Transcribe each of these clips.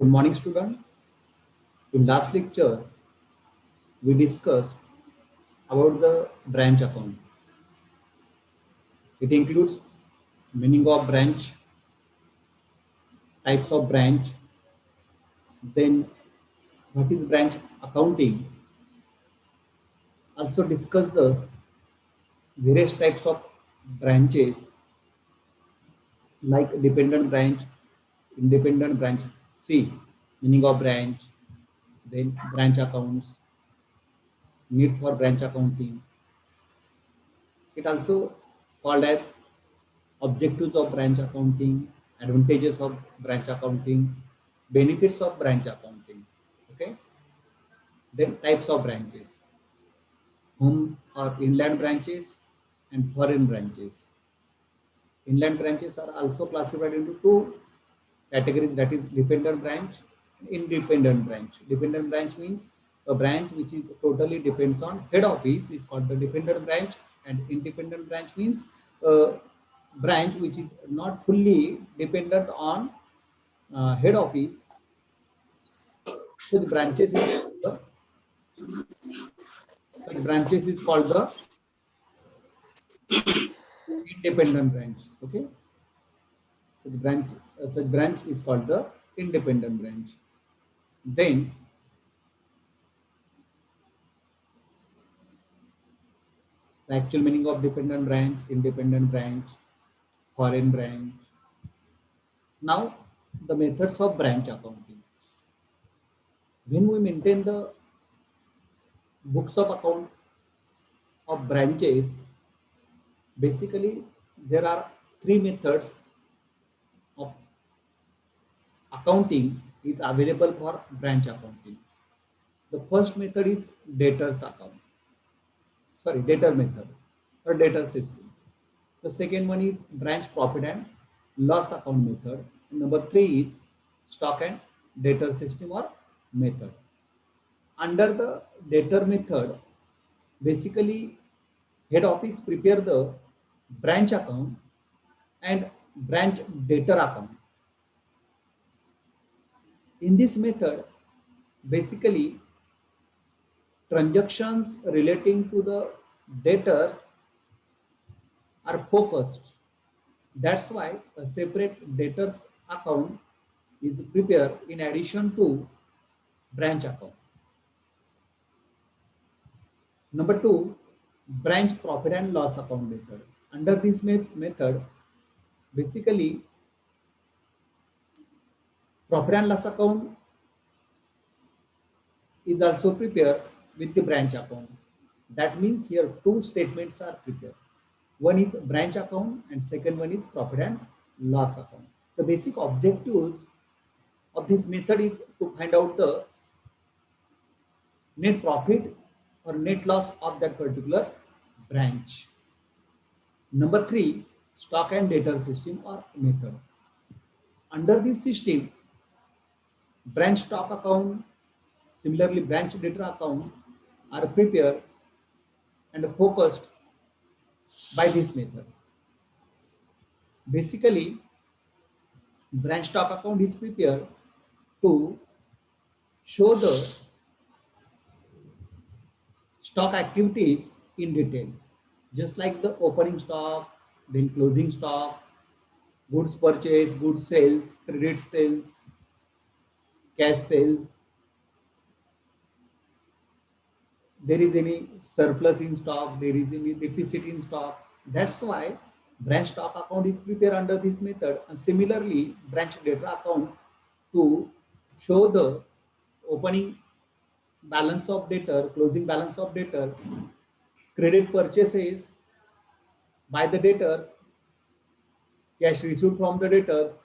Good morning, student. In last lecture, we discussed about the branch account. It includes meaning of branch, types of branch, then what is branch accounting. Also discuss the various types of branches like dependent branch, independent branch. See, meaning of branch, then branch accounts, need for branch accounting. It also called as objectives of branch accounting, advantages of branch accounting, benefits of branch accounting. Okay. Then types of branches, home or inland branches and foreign branches. Inland branches are also classified into two categories, that is dependent branch and independent branch. Dependent branch means a branch which is totally depends on head office is called the dependent branch, and independent branch means a branch which is not fully dependent on head office. Such branches is called the independent branch. Okay, such branch is called the independent branch. Then the actual meaning of dependent branch, independent branch, foreign branch. Now, the methods of branch accounting. When we maintain the books of account of branches, basically there are three methods of accounting is available for branch accounting. The first method is debtor method or debtor system. The second one is branch profit and loss account method. And number three is stock and debtor system or method. Under the debtor method, basically head office prepare the branch account and branch debtor account. In this method, basically transactions relating to the debtors are focused. That's why a separate debtors account is prepared in addition to branch account. Number two, branch profit and loss account method. Under this method, basically profit and loss account is also prepared with the branch account. That means here two statements are prepared. One is branch account and second one is profit and loss account. The basic objectives of this method is to find out the net profit or net loss of that particular branch. Number three, stock and debtor system or method. Under this system, branch stock account, similarly branch debtor account are prepared and focused by this method. Basically, branch stock account is prepared to show the stock activities in detail, just like the opening stock, then closing stock, goods purchase, goods sales, credit sales, cash sales. There is any surplus in stock, there is any deficit in stock. That's why branch stock account is prepared under this method, and similarly branch debtor account to show the opening balance of debtor, closing balance of debtor, credit purchases by the debtors, cash received from the debtors,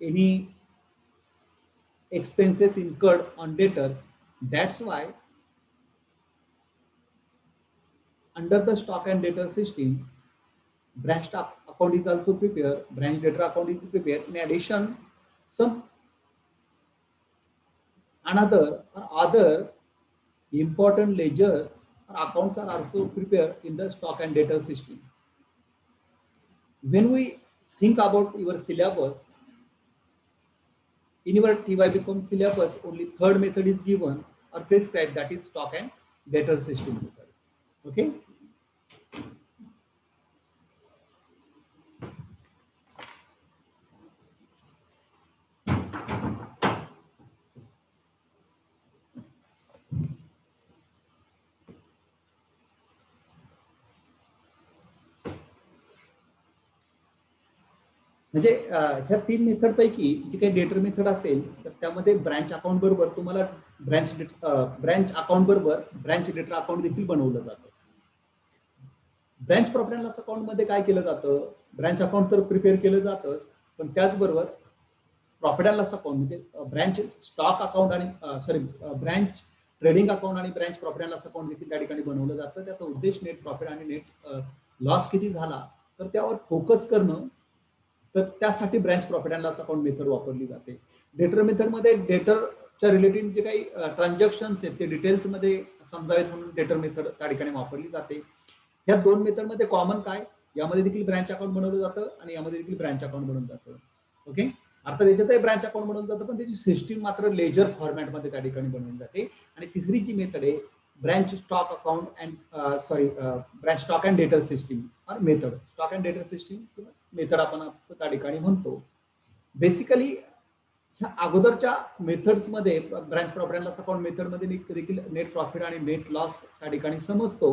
any expenses incurred on debtors. That's why under the stock and debtor system, branch stock account is also prepared, branch debtor account is prepared. In addition, some another or other important ledgers or accounts are also prepared in the stock and debtor system. When we think about your syllabus, In your TYBCom syllabus, only third method is given or prescribed, that is stock and debtor system method. Okay. म्हणजे ह्या 3 method पैकी जी काही डेटर method असेल तर त्यामध्ये branch account बरोबर तुम्हाला ब्रँच अकाउंट बरोबर ब्रँच डेटर अकाउंट देखील बनवलं जातं. Branch profit and loss account मध्ये काय केलं जातं, ब्रँच अकाउंट तर प्रिपेअर केलं जातंच, पण त्याचबरोबर प्रॉफिट अँड लॉस अकाउंट म्हणजे ब्रँच स्टॉक अकाउंट आणि ब्रँच ट्रेडिंग अकाउंट आणि branch profit and loss account देखील त्या ठिकाणी बनवलं जातं. त्याचा उद्देश नेट प्रॉफिट आणि नेट लॉस किती झाला तर त्यावर फोकस करणं. तर त्यासाठी branch profit and loss account method वापरली जाते. डेटर मेथडमध्ये डेटरच्या रिलेटेड जे काही ट्रान्झॅक्शन्स आहेत ते डिटेल्समध्ये समजावेत म्हणून डेटर मेथड त्या ठिकाणी वापरली जाते. या 2 मेथडमध्ये कॉमन काय, यामध्ये देखील ब्रँच अकाउंट बनवलं जातं आणि यामध्ये देखील ब्रँच अकाउंट बनवलं जातं. ओके. अर्थात याच्यातही ब्रँच अकाउंट बनवलं जातं पण त्याची सिस्टीम मात्र लेजर फॉर्मॅटमध्ये त्या ठिकाणी बनवली जाते. आणि तिसरी जी मेथड आहे branch stock account and branch stock and debtor system or method, stock and debtor system किंवा मेथड आपण असं त्या ठिकाणी म्हणतो. बेसिकली ह्या अगोदरच्या मेथड्समध्ये branch profit and loss account मेथडमध्ये देखील नेट प्रॉफिट आणि नेट लॉस त्या ठिकाणी समजतो,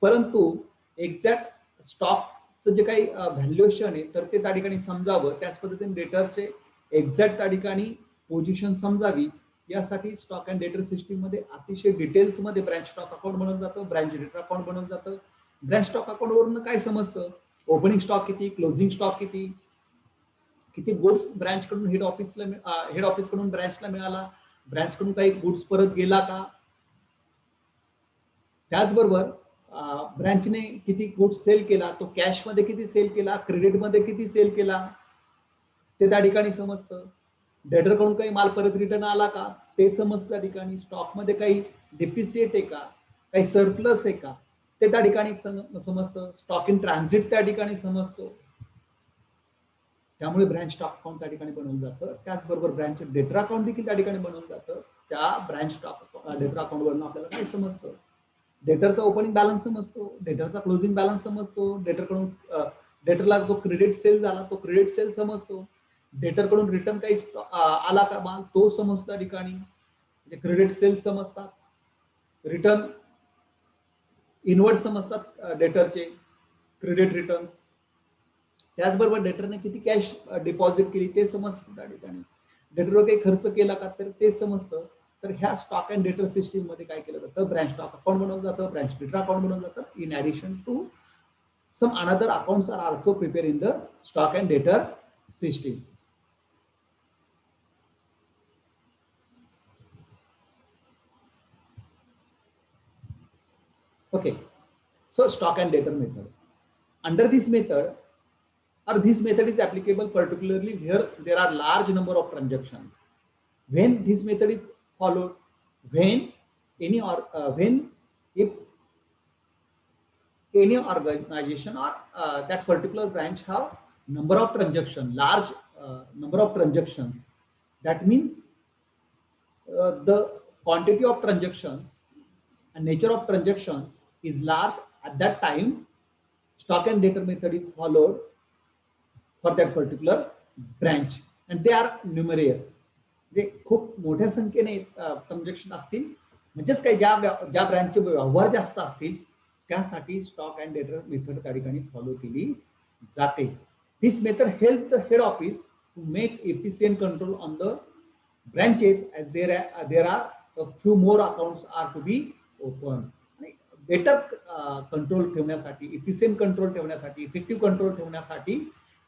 परंतु एक्झॅक्ट स्टॉकचं जे काही व्हॅल्युएशन आहे तर ते त्या ठिकाणी समजावं, त्याच पद्धतीने डेटरचे एक्झॅक्ट त्या ठिकाणी पोझिशन समजावी यासाठी स्टॉक अँड डेटर सिस्टीम मध्ये अतिशय डिटेल्समध्ये ब्रँच स्टॉक अकाउंट बनवलं जातं, ब्रँच डेटर अकाउंट बनवलं जातं. ब्रँच स्टॉक अकाउंट वरून काय समजतं, ओपनिंग स्टॉक किती, क्लोजिंग स्टॉक किती, किती गुड्स ब्रँच कडून हेड ऑफिस कडून ब्रँचला मिळाला, ब्रँच कडून काही गुड्स परत गेला का, त्याचबरोबर ब्रँचने किती गुड्स सेल केला, तो कॅश मध्ये किती सेल केला, क्रेडिट मध्ये किती सेल केला ते त्या ठिकाणी समजतं. डेटर कडून काही माल परत रिटर्न आला का ते समजतं त्या ठिकाणी. स्टॉक मध्ये काही डेफिसिट आहे का, काही सरप्लस आहे का ते त्या ठिकाणी समजतं. स्टॉक इन ट्रान्झिट त्या ठिकाणी समजतो. त्यामुळे ब्रँच स्टॉक अकाउंट त्या ठिकाणी बनवलं जातं. त्याचबरोबर ब्रँच डेटर अकाउंट देखील त्या ठिकाणी बनवलं जातं. त्या ब्रँच स्टॉक डेटर अकाउंट वरून आपल्याला काय समजतं, डेटरचा ओपनिंग बॅलन्स समजतो, डेटरचा क्लोजिंग बॅलन्स समजतो, डेटरला जो क्रेडिट सेल झाला तो क्रेडिट सेल समजतो, डेटर कडून रिटर्न काही आला का माल तो समजतो त्या ठिकाणी. म्हणजे क्रेडिट सेल्स समजतात, रिटर्न इनवर्ड समजतात डेटरचे क्रेडिट रिटर्न्स. त्याचबरोबर डेटरने किती कॅश डिपॉझिट केली ते समजतं त्या ठिकाणी. डेटरवर काही खर्च केला का तर ते समजतं. तर ह्या स्टॉक अँड डेटर सिस्टीम मध्ये काय केलं जातं, ब्रँच स्टॉक अकाउंट बनवलं जातं, ब्रँच डेटर अकाउंट बनवलं जातं. In addition to some another accounts are also prepare in the stock and debtor system. Okay, so stock and debtor method. Under this method, or this method is applicable particularly where there are large number of transactions. When this method is followed, when if any organization or that particular branch have number of transactions, large number of transactions, that means the quantity of transactions and nature of transactions is large. At that time, stock and debtor method is followed for that particular branch, and they are numerous. जे खूप मोठ्या संख्येने transaction असतील म्हणजेच काही ज्या ब्रँचचे व्यवहार जास्त असतील त्यासाठी स्टॉक अँड डेटर मेथड त्या ठिकाणी फॉलो केली जाते. This method help the head office to make efficient control on the branches as there are a few more accounts are to be open. Better control ठेवण्यासाठी, efficient control ठेवण्यासाठी, effective control ठेवण्यासाठी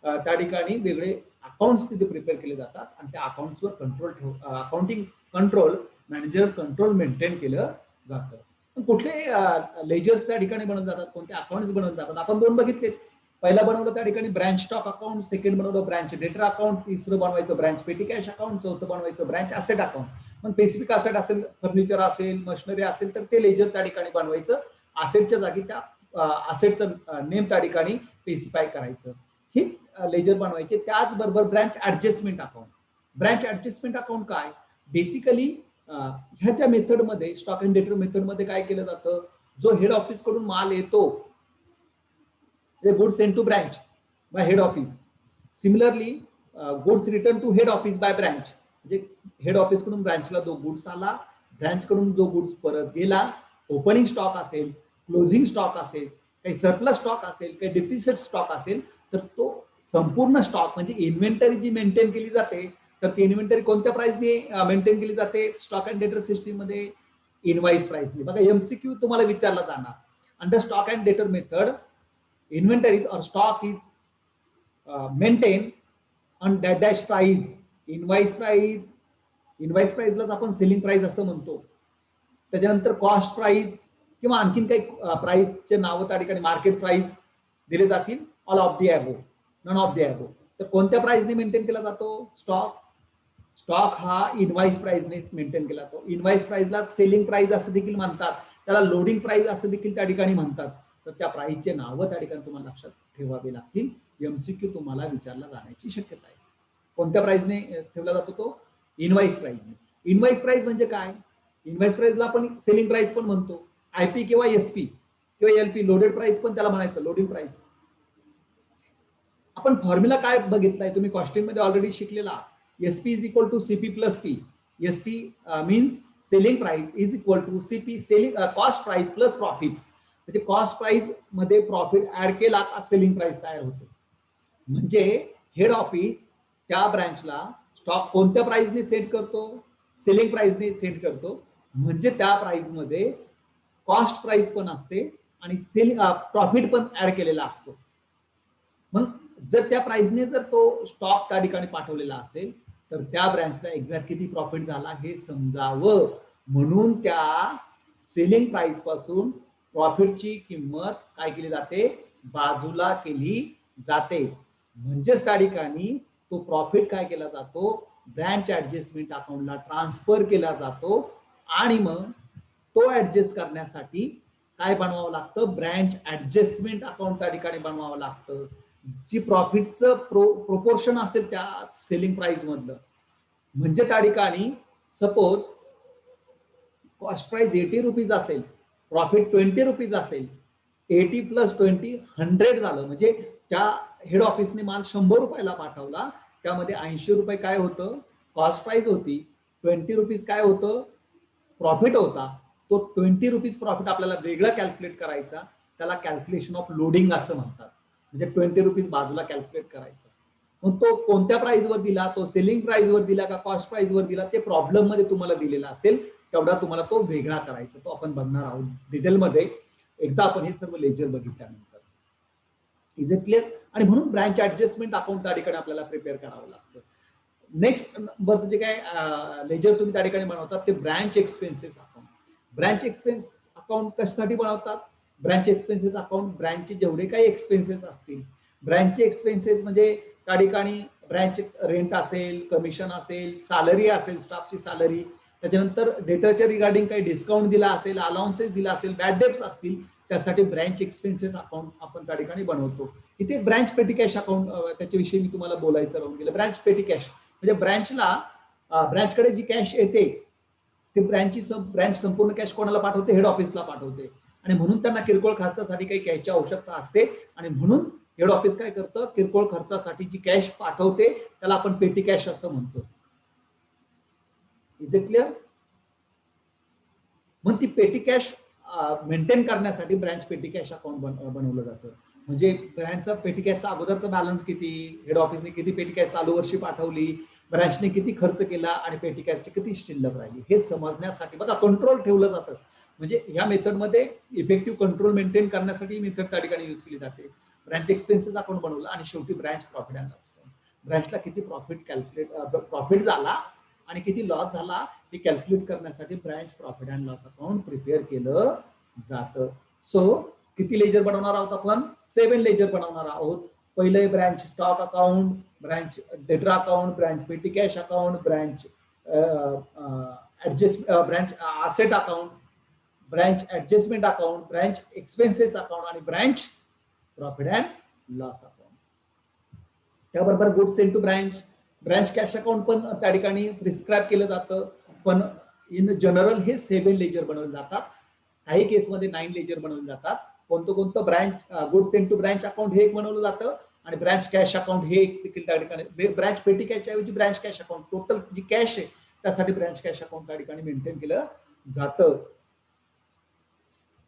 त्या ठिकाणी वेगळे accounts तिथे prepare केले जातात आणि त्या अकाउंट्सवर control accounting control, manager control maintain केलं जातं. कुठले लेजर्स त्या ठिकाणी बनवले जातात, कोणते अकाउंट्स बनवले जातात, आपण 2 बघितले. पहिला बनवलं त्या ठिकाणी ब्रँच स्टॉक अकाउंट, सेकंड बनवलं ब्रँच डेटर अकाउंट, तिसरं बनवायचं ब्रँच पेटी कॅश अकाउंट, चौथं बनवायचं ब्रँच असेट अकाउंट. पण स्पेसिफिक असेट असेल, फर्निचर असेल, मशिनरी असेल तर ते लेजर त्या ठिकाणी बनवायचं. असेटच्या जागी त्या असेटचं नेम त्या ठिकाणी स्पेसिफाय करायचं, ही लेजर बनवायचे. त्याचबरोबर branch adjustment account, branch adjustment account काय, बेसिकली ह्या ज्या मेथडमध्ये स्टॉक अँड डेटर मेथडमध्ये काय केलं जातं, जो हेड ऑफिस कडून माल येतो, goods send to branch by head office, similarly goods return to head office by branch, म्हणजे हेड ऑफिस कडून ब्रँचला जो गुड्स आला, ब्रँच कडून जो गुड्स परत गेला, ओपनिंग स्टॉक असेल, क्लोजिंग स्टॉक असेल, काही सरप्लस स्टॉक असेल, काही डिफिसिट स्टॉक असेल, तर तो संपूर्ण स्टॉक म्हणजे इन्व्हेंटरी जी मेंटेन केली जाते, तर ती इन्व्हेंटरी कोणत्या प्राइसने मेंटेन केली जाते स्टॉक अँड डेटर सिस्टीम मध्ये, इनवाइस प्राइसने. बघा एमसीक्यू तुम्हाला विचारला जाणार, under stock and debtor method inventory or stock is maintain on dash dash price, invoice price, invoice प्राइसलाच आपण सेलिंग प्राइस असं म्हणतो, त्याच्यानंतर कॉस्ट प्राइस किंवा आणखीन काही प्राइसचे नाव त्या ठिकाणी मार्केट प्राइस दिले जातील, all of the above, none of the above. तर कोणत्या प्राइसने मेंटेन केला जातो स्टॉक, स्टॉक हा इनवाइस प्राइसने मेंटेन केला जातो. इनवाइस प्राइसला सेलिंग प्राइस असं देखील म्हणतात, त्याला लोडिंग प्राइस असं देखील त्या ठिकाणी म्हणतात. तर त्या प्राइसचे नावं त्या ठिकाणी तुम्हाला लक्षात ठेवावे लागतील, एमसीक्यू तुम्हाला विचारला जाण्याची शक्यता आहे. कोणत्या प्राइसने ठेवला जातो तो, इनवाइस प्राइसने. इनवाइस प्राइस म्हणजे काय, इनवाइस प्राइसला आपण सेलिंग प्राइस पण म्हणतो, आयपी किंवा एसपी किंवा एलपी, लोडेड प्राइस पण त्याला म्हणायचं, लोडिंग प्राइस. आपण फॉर्म्युला काय बघितलाय तुम्ही कॉस्टिंग मध्ये ऑलरेडी शिकलेला, SP is equal to CP plus P. SP means selling price is equal to CP, selling cost price plus profit. म्हणजे कॉस्ट प्राइस मध्ये प्रॉफिट ऍड केला का सेलिंग प्राइस तयार होते. म्हणजे हेड ऑफिस त्या ब्रँचला स्टॉक कोणत्या प्राइसने सेट करतो, सेलिंग प्राइसने सेट करतो, म्हणजे त्या प्राइस मध्ये कॉस्ट प्राइस पण असते आणि सेलिंग प्रॉफिट पण ऍड केलेला असतो. मग जर त्या प्राइसने जर तो स्टॉक त्या ठिकाणी पाठवलेला असेल, तर त्या ब्रँचला एक्झॅक्ट किती प्रॉफिट झाला हे समजावं, म्हणून त्या सेलिंग प्राइस पासून प्रॉफिटची किंमत काय केली जाते, बाजूला केली जाते. म्हणजेच त्या ठिकाणी तो प्रॉफिट काय केला जातो, ब्रँच ऍडजस्टमेंट अकाउंटला ट्रान्सफर केला जातो. आणि मग तो ऍडजस्ट करण्यासाठी काय बनवावं लागतं, ब्रँच ऍडजस्टमेंट अकाउंट त्या ठिकाणी बनवावं लागतं, जी प्रॉफिटचं प्रोपोर्शन असेल त्या सेलिंग प्राइस मधलं. म्हणजे त्या ठिकाणी सपोज कॉस्ट प्राइस 80 रुपीज असेल, प्रॉफिट 20 रुपीज असेल, 80 प्लस 20 100 झालं. म्हणजे त्या हेड ऑफिसने माल 100 रुपयाला पाठवला, त्यामध्ये 80 रुपये काय होतं, कॉस्ट प्राइस होती, 20 रुपीज काय होतं, प्रॉफिट होता. तो 20 रुपीज प्रॉफिट आपल्याला वेगळा कॅल्क्युलेट करायचा, त्याला कॅल्क्युलेशन ऑफ लोडिंग असं म्हणतात. म्हणजे 20 रुपीज बाजूला कॅल्क्युलेट करायचा. मग तो कोणत्या प्राइसवर दिला, तो सेलिंग प्राइसवर दिला का कॉस्ट प्राइसवर दिला, ते प्रॉब्लेम मध्ये तुम्हाला दिलेला असेल, तेवढा तुम्हाला तो वेगळा करायचा. तो आपण बघणार आहोत डिटेलमध्ये एकदा आपण हे सर्व लेजर बघितल्यानंतर. Is it clear. आणि म्हणून ब्रँच ऍडजस्टमेंट अकाउंट त्या ठिकाणी आपल्याला प्रिपेअर करावं लागतं. नेक्स्ट नंबरचं जे काय लेजर तुम्ही त्या ठिकाणी बनवतात ते branch expenses account. Branch expense account कशासाठी बनवतात, ब्रँच एक्सपेन्सेस अकाउंट ब्रँचचे जेवढे काही एक्सपेन्सेस असतील, ब्रँचचे एक्सपेन्सेस म्हणजे त्या ठिकाणी ब्रँच रेंट असेल, कमिशन असेल, सॅलरी असेल, स्टाफची सॅलरी, त्याच्यानंतर डेटाच्या रिगार्डिंग काही डिस्काउंट दिला असेल, अलाउन्सेस दिला असेल, बॅड डेट्स असतील, त्यासाठी ब्रँच एक्सपेन्सेस अकाउंट आपण त्या ठिकाणी बनवतो. इथे ब्रँच पेटी कॅश अकाउंट त्याच्याविषयी मी तुम्हाला बोलायचं राहून गेलं. ब्रँच पेटी कॅश म्हणजे ब्रँचकडे जी कॅश येते ते ब्रँच संपूर्ण कॅश कोणाला पाठवते, हेड ऑफिसला पाठवते. आणि म्हणून त्यांना किरकोळ खर्चासाठी काही कॅशची आवश्यकता असते, आणि म्हणून हेड ऑफिस काय करतं, किरकोळ खर्चासाठी जी कॅश पाठवते त्याला आपण पेटी कॅश असं म्हणतो. Is it clear. मग ती पेटी कॅश मेंटेन करण्यासाठी ब्रँच पेटी कॅश अकाउंट बनवलं जातं. म्हणजे ब्रँचचा पेटी कॅशचा अगोदरचा बॅलन्स किती, हेड ऑफिसने किती पेटी कॅश चालू वर्षी पाठवली, ब्रँचने किती खर्च केला आणि पेटी कॅशची किती शिल्लक राहिली हे समजण्यासाठी बघा कंट्रोल ठेवलं जातं. म्हणजे ह्या मेथडमध्ये इफेक्टिव्ह कंट्रोल मेंटेन करण्यासाठी मेथड त्या ठिकाणी यूज केली जाते. ब्रँच एक्सपेन्सेस अकाउंट बनवलं आणि शेवटी branch profit and loss account. ब्रँचला किती प्रॉफिट झाला आणि किती लॉस झाला हे कॅल्क्युलेट करण्यासाठी branch profit and loss account prepare केलं जातं. सो किती लेजर बनवणार आहोत आपण, 7 लेजर बनवणार आहोत. पहिले branch stock account, branch debtor account, branch petty cash account, branch branch asset account, branch adjustment account, branch expenses account आणि branch profit and loss account. त्याबरोबर goods send to branch, branch cash account पण त्या ठिकाणी prescribe केलं जातं, पण in general हे 7 ledger बनवले जातात. काही केसमध्ये 9 लेजर बनवले जातात. कोणतं कोणतं branch good send to branch account हे एक बनवलं जातं आणि ब्रँच कॅश अकाउंट हे एक देखील त्या ठिकाणी ब्रँच पेटी कॅश ऐवजी ब्रँच कॅश अकाउंट टोटल जी कॅश आहे त्यासाठी ब्रँच कॅश अकाउंट त्या ठिकाणी मेंटेन केलं जातं.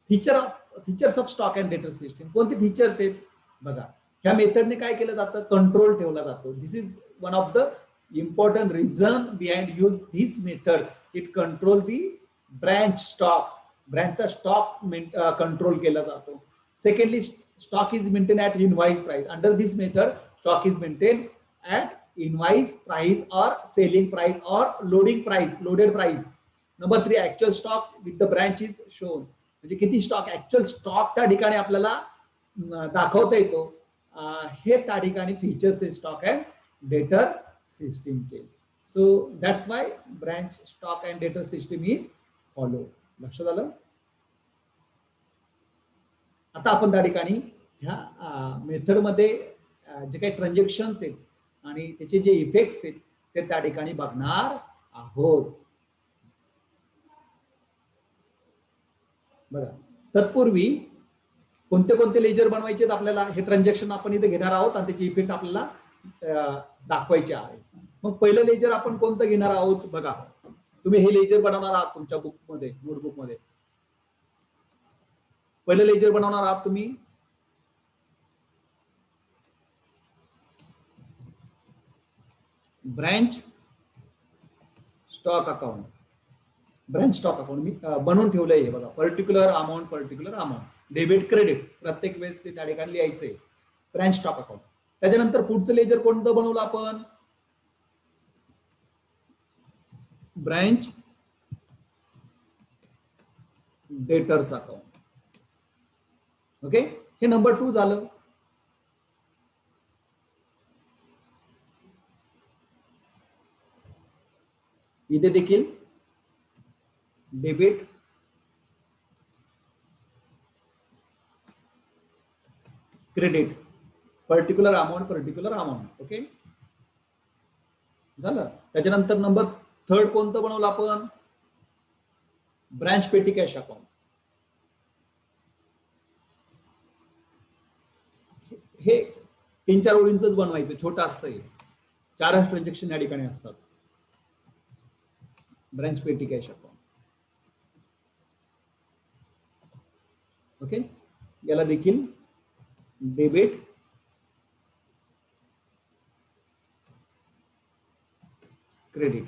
Features of stock and debtor system कोणते फीचर्स आहेत बघा. ह्या मेथडने काय केलं जातं, कंट्रोल ठेवला जातो. This is one of the important reason behind use this method. It control the branch stock, ब्रँचचा स्टॉक कंट्रोल केला जातो. Secondly stock is maintain at invoice price. Under this method stock is maintain at invoice price और selling price और loaded price. Number 3 actual stock with the branch is shown. म्हणजे किती stock, actual stock त्या ठिकाणी आपल्याला दाखवता येतो. हे त्या ठिकाणी फीचर्स आहे स्टॉक अँड डेटर सिस्टीमचे. So that's why branch stock and debtor system is follow. लक्षात आलं. आता आपण त्या ठिकाणी ह्या मेथडमध्ये जे काही ट्रान्झॅक्शन्स आहेत आणि त्याचे जे इफेक्ट्स आहेत ते त्या ठिकाणी बघणार आहोत. बघा, तत्पूर्वी कोणते कोणते लेजर बनवायचे आपल्याला हे ट्रान्झॅक्शन आपण इथे घेणार आहोत आणि त्याचे इफेक्ट आपल्याला दाखवायचे आहे. मग पहिलं लेजर आपण कोणतं घेणार आहोत बघा. तुम्ही हे लेजर बनवणार आहात तुमच्या बुकमध्ये, नोटबुकमध्ये. पहिलं लेजर बनवणार आहात तुम्ही branch stock account. Branch stock account मी बनवून ठेवलंय हे बघा. पर्टिक्युलर अमाऊंट डेबिट क्रेडिट प्रत्येक वेळेस ते त्या ठिकाणी लिहायचंय. Branch stock account. त्याच्यानंतर पुढचं लेजर कोणतं बनवलं आपण, ब्रँच डेटर्स अकाउंट. ओके, हे नंबर 2 झालं. इथे देखील debit credit particular amount. Okay झालं. त्याच्यानंतर नंबर 3 कोणतं बनवलं आपण, ब्रँच पेटी कॅश अकाउंट. हे 3-4 ओळींच बनवायचं, छोटं असतं हे. 4 ट्रान्झॅक्शन या ठिकाणी असतात. Branch petty cash account. Okay, याला देखील debit credit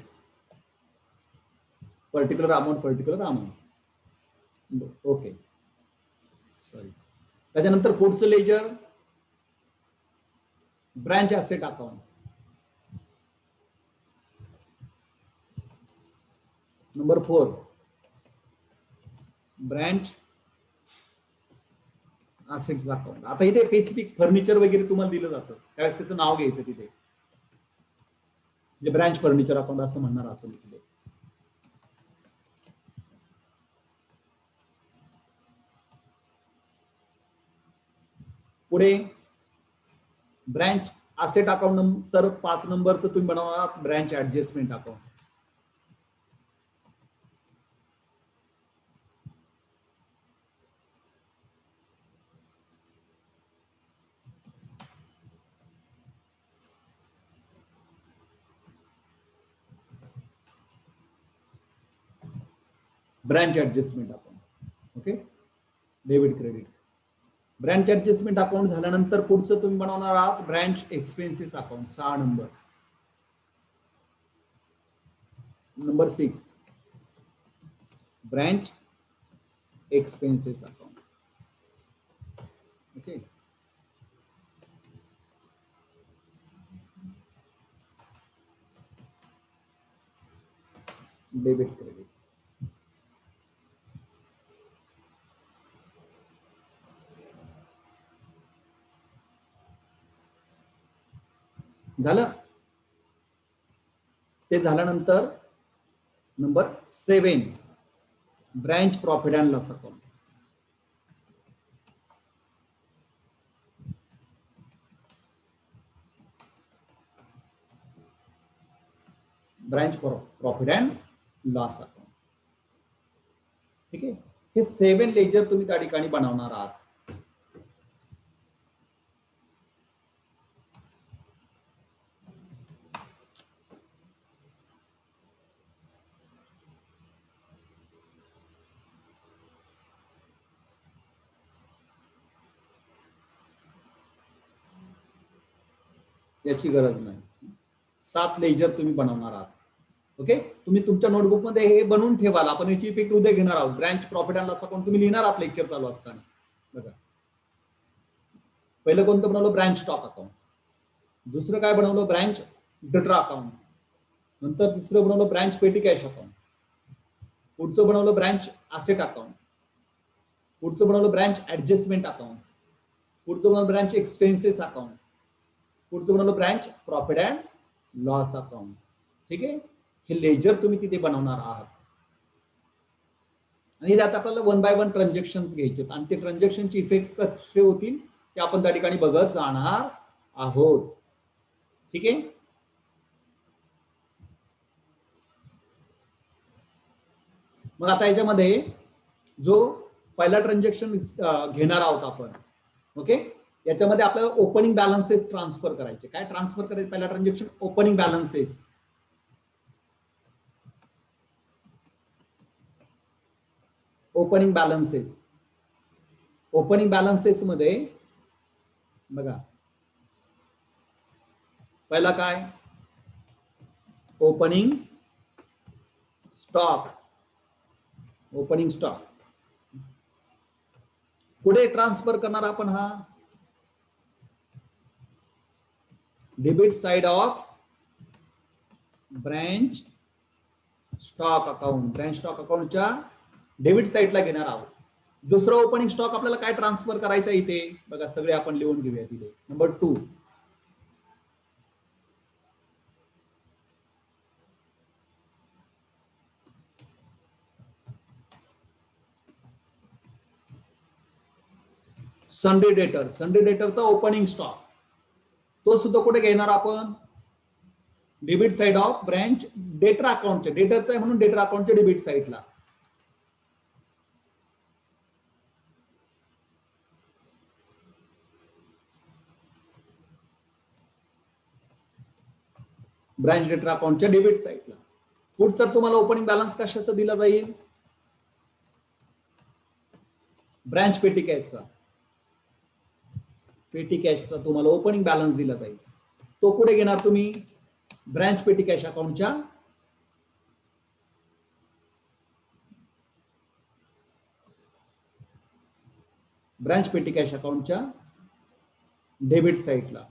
particular amount. Okay, sorry. त्याच्यानंतर पुढचं ledger branch asset account. Number 4 branch assets account. आता इथे स्पेसिफिक फर्निचर वगैरे तुम्हाला दिलं जातं त्यावेळेस त्याचं नाव घ्यायचं तिथे, म्हणजे ब्रँच फर्निचर अकाउंट असं म्हणणार आपण तिथे. पुढे ब्रँच असेट अकाउंट नंतर 5 नंबरचं तुम्ही बनवणार branch adjustment account. Branch adjustment account. Okay, debit credit. Branch adjustment account झाल्यानंतर पुढचं तुम्ही बनवणार आहात branch expenses account. 6 number. Number 6 branch expenses account. Okay, debit credit. झालं. ते झाल्यानंतर number 7 branch profit and loss account. Branch profit and loss account. ठीक आहे. हे 7 लेजर तुम्ही त्या ठिकाणी बनवणार आहात. याची गरज नाही. 7 लेजर तुम्ही बनवणार आहात. ओके. तुम्ही तुमच्या नोटबुकमध्ये हे बनवून ठेवाल. आपण याची इफेक्ट उद्या घेणार आहोत. Branch profit and loss account तुम्ही लिहिणार आहात लेक्चर चालू असताना. बघा, पहिलं कोणतं बनवलं? Branch stock account. दुसरं काय बनवलं? Branch data account. नंतर तिसरं बनवलं ब्रँच पेटी कॅश अकाउंट. पुढचं बनवलं ब्रँच असेट अकाउंट. पुढचं बनवलं ब्रँच ऍडजस्टमेंट अकाउंट. पुढचं बनवलं ब्रँच एक्सपेन्सेस अकाउंट. पुढचं बनवलं branch profit and loss account. ठीक आहे. हे लेजर तुम्ही तिथे बनवणार आहात आणि त्यात आपल्याला 1 बाय 1 ट्रान्झॅक्शन घ्यायचे आणि ते ट्रान्झॅक्शनचे इफेक्ट कसे होतील ते आपण त्या ठिकाणी बघत जाणार आहोत. ठीक आहे. मग आता याच्यामध्ये जो पहिला ट्रान्झॅक्शन घेणार आहोत आपण. ओके. याच्यामध्ये आपल्याला ओपनिंग बॅलन्सेस ट्रान्सफर करायचे. काय ट्रान्सफर करायचे? पहिला transaction opening balances. Opening balances. Opening balances मध्ये बघा, पहिला काय? Opening stock. ओपनिंग स्टॉक पुढे ट्रान्सफर करणार आपण हा debit side of branch stock account. Branch stock अकाउंटच्या डेबिट साइडला घेणार आहोत. दुसरं ओपनिंग स्टॉक आपल्याला काय ट्रान्सफर करायचं इथे बघा, सगळे आपण लिहून घेऊया तिथे. नंबर 2 सनडे डेटर. सनडे डेटरचा ओपनिंग स्टॉक तो सुद्धा कुठे घेणार आपण? डेबिट साइड ऑफ ब्रँच डेटर अकाउंटच्या. डेटरचा आहे म्हणून डेटर अकाउंटच्या डेबिट साइडला. ब्रँच डेटर अकाउंटच्या डेबिट साइडला. पुढचा तुम्हाला ओपनिंग बॅलन्स कशाचा दिला जाईल? ब्रँच पेटी कॅशचा. पेटी कॅशचा तुम्हाला ओपनिंग बॅलन्स दिला जाईल. तो कुठे घेणार तुम्ही? Branch petty cash अकाउंटच्या branch petty cash अकाउंटच्या डेबिट साइडला.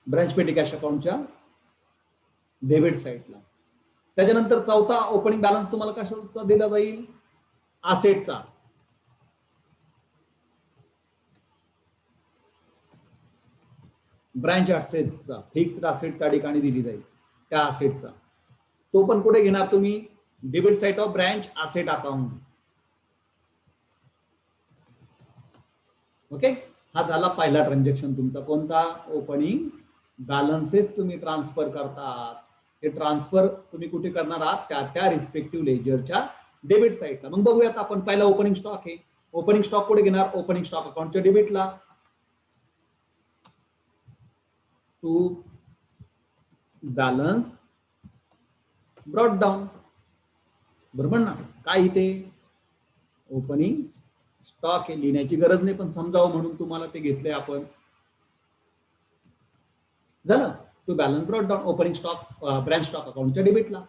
ब्रँच पेटी कॅश अकाउंटच्या डेबिट साइडला. त्याच्यानंतर चौथा ओपनिंग बॅलन्स तुम्हाला कशाचा दिला जाईल? असेटचा. ब्रँच असेटचा. फिक्स्ड असेट त्या ठिकाणी दिली जाईल त्या असेटचा. तो पण कुठे घेणार तुम्ही? Debit side of branch asset account. Okay. हा झाला पहिला ट्रान्झॅक्शन तुमचा. कोणता? ओपनिंग बॅलन्सेस तुम्ही ट्रान्सफर करतात. हे ट्रान्सफर तुम्ही कुठे करणार आहात? त्या रिस्पेक्टिव्ह लेजरच्या डेबिट साइडला. मग बघूयात आपण. पहिला ओपनिंग स्टॉक आहे. ओपनिंग स्टॉक कुठे घेणार? ओपनिंग स्टॉक अकाउंटच्या डेबिटला. To balance brought down. बरोबर ना? काय इथे ओपनिंग स्टॉक हे लिहिण्याची गरज नाही, पण समजावं म्हणून तुम्हाला ते घेतलंय आपण. झालं. To balance brought down. Opening stock branch stock अकाउंटच्या डेबिटला.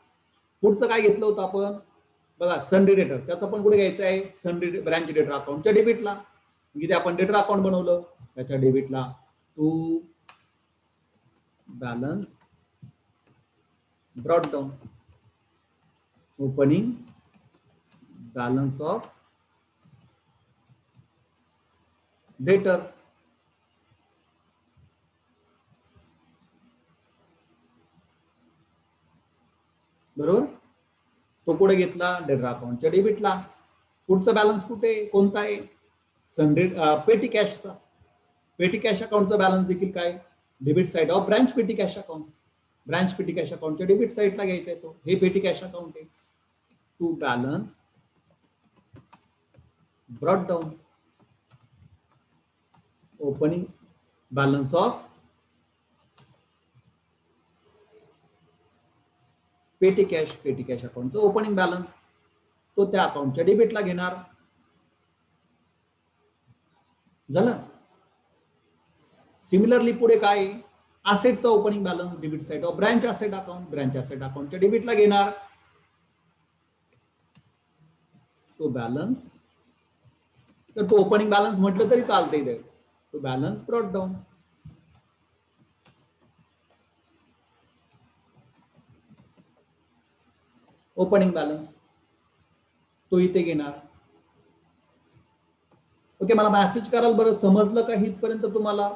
पुढचं काय घेतलं होतं आपण बघा? सनडे डेटर. त्याचं पण कुठे घ्यायचं आहे? सनडे ब्रँच डेटर अकाउंटच्या डेबिटला. इथे आपण डेटर अकाउंट बनवलं त्याच्या डेबिटला. To balance brought down. Opening balance of debtors. बरोबर. तो कुठे घेतला? डेडर अकाउंटच्या डेबिटला. पुढचा बॅलन्स कुठे कोणता आहे? सनडे पेटी कॅशचा. पेटी कॅश अकाउंटचा बॅलन्स देखील काय? Debit side of branch petty cash account. Branch petty cash अकाउंटच्या डेबिट साइडला घ्यायचा आहे तो. हे पेटी कॅश अकाउंट आहे. To balance brought down opening balance of petty cash अकाउंटचं ओपनिंग बॅलन्स तो त्या अकाउंटच्या डेबिटला घेणार. झालं. सिमिलरली पुढे काय? असेटचा opening balance debit side of branch asset account. Branch asset अकाउंटच्या डेबिटला घेणार तो बॅलन्स. तर तो ओपनिंग बॅलन्स म्हटलं तरी चालते इथे. तो balance brought down. Opening balance तो इथे घेणार. ओके, मला मेसेज कराल बरं, समजलं का इथपर्यंत? तुम्हाला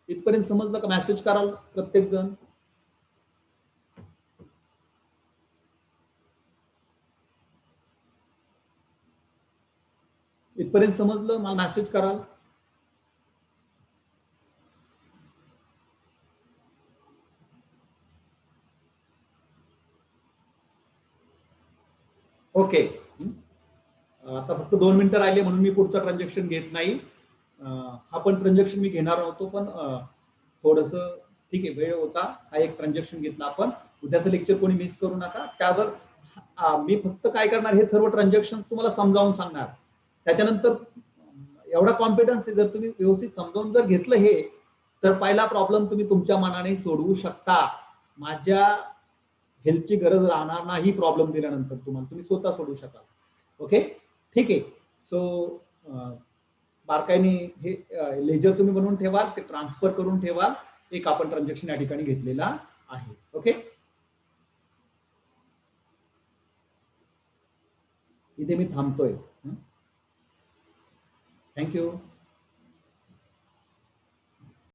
इथपर्यंत समजलं का? मेसेज कराल प्रत्येक जण. इथपर्यंत समजलं? मला मेसेज कराल. ओके, आता फक्त 2 मिनिटं राहिले म्हणून मी पुढचं ट्रान्झॅक्शन घेत नाही. हा पण ट्रान्झॅक्शन मी घेणार होतो, पण थोडस ठीक आहे, वेळ होता. हा एक ट्रान्झॅक्शन घेतला आपण. उद्याचं लेक्चर कोणी मिस करू नका. त्यावर मी फक्त काय करणार, हे सर्व ट्रान्झॅक्शन तुम्हाला समजावून सांगणार. त्याच्यानंतर एवढा कॉन्फिडन्स आहे, जर तुम्ही व्यवस्थित समजावून जर घेतलं हे, तर पहिला प्रॉब्लेम तुम्ही तुमच्या मनाने सोडवू शकता. माझ्या हेल्पची गरज राहणार नाही. प्रॉब्लेम दिल्यानंतर तुम्हाला तुम्ही स्वतः सोडवू शकाल. ओके, ठीक आहे. सो बारकाईने हे लेजर तुम्ही बनवून ठेवाल, ते ट्रान्सफर करून ठेवाल. एक आपण ट्रान्झॅक्शन या ठिकाणी घेतलेला आहे. ओके, इथे मी थांबतोय. थँक्यू.